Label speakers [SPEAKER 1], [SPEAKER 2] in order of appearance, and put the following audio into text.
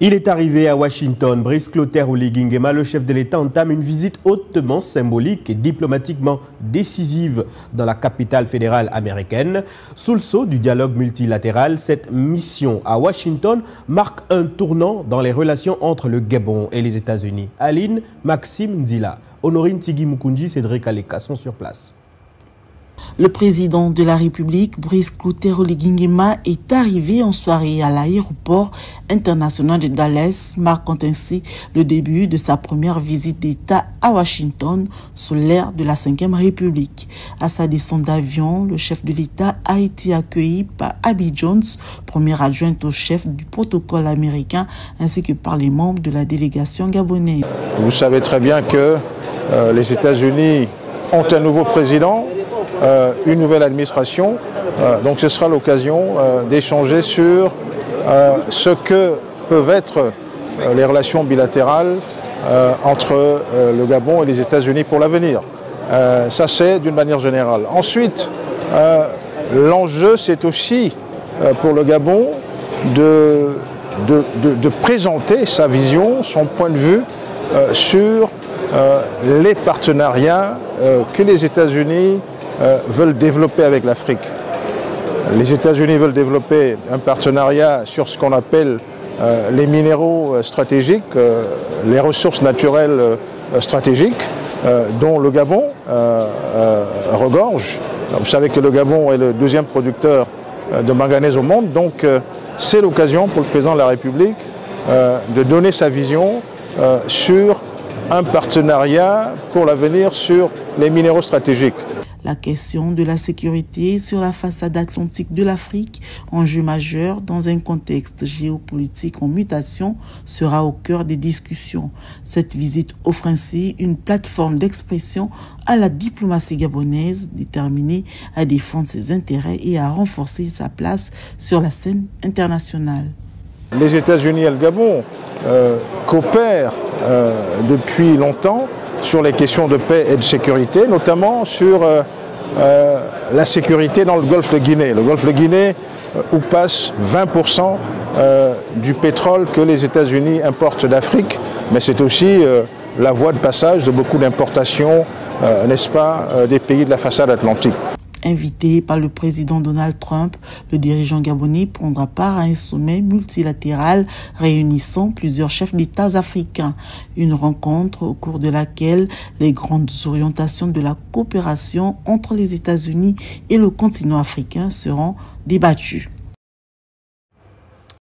[SPEAKER 1] Il est arrivé à Washington. Brice Clotaire Oligui Nguema, le chef de l'État, entame une visite hautement symbolique et diplomatiquement décisive dans la capitale fédérale américaine. Sous le sceau du dialogue multilatéral, cette mission à Washington marque un tournant dans les relations entre le Gabon et les États-Unis. Aline, Maxime Ndila, Honorine Tigui Mukunji, Cédric Aleka sont sur place.
[SPEAKER 2] Le président de la République, Brice Clotaire Oligui Nguema, est arrivé en soirée à l'aéroport international de Dallas, marquant ainsi le début de sa première visite d'État à Washington sous l'ère de la Ve République. À sa descente d'avion, le chef de l'État a été accueilli par Abby Jones, première adjointe au chef du protocole américain, ainsi que par les membres de la délégation gabonaise.
[SPEAKER 3] Vous savez très bien que les États-Unis ont un nouveau président, une nouvelle administration, donc ce sera l'occasion d'échanger sur ce que peuvent être les relations bilatérales entre le Gabon et les États-Unis pour l'avenir. Ça c'est d'une manière générale. Ensuite, l'enjeu c'est aussi pour le Gabon de présenter sa vision, son point de vue sur les partenariats que les États-Unis veulent développer avec l'Afrique. Les États-Unis veulent développer un partenariat sur ce qu'on appelle les minéraux stratégiques, les ressources naturelles stratégiques, dont le Gabon regorge. Vous savez que le Gabon est le deuxième producteur de manganèse au monde, donc c'est l'occasion pour le président de la République de donner sa vision sur un partenariat pour l'avenir sur les minéraux stratégiques.
[SPEAKER 2] La question de la sécurité sur la façade atlantique de l'Afrique, enjeu majeur dans un contexte géopolitique en mutation, sera au cœur des discussions. Cette visite offre ainsi une plateforme d'expression à la diplomatie gabonaise déterminée à défendre ses intérêts et à renforcer sa place sur la scène internationale.
[SPEAKER 3] Les États-Unis et le Gabon coopèrent depuis longtemps sur les questions de paix et de sécurité, notamment sur la sécurité dans le golfe de Guinée. Le golfe de Guinée où passe 20% du pétrole que les États-Unis importent d'Afrique, mais c'est aussi la voie de passage de beaucoup d'importations, n'est-ce pas, des pays de la façade atlantique.
[SPEAKER 2] Invité par le président Donald Trump, le dirigeant gabonais prendra part à un sommet multilatéral réunissant plusieurs chefs d'État africains. Une rencontre au cours de laquelle les grandes orientations de la coopération entre les États-Unis et le continent africain seront débattues.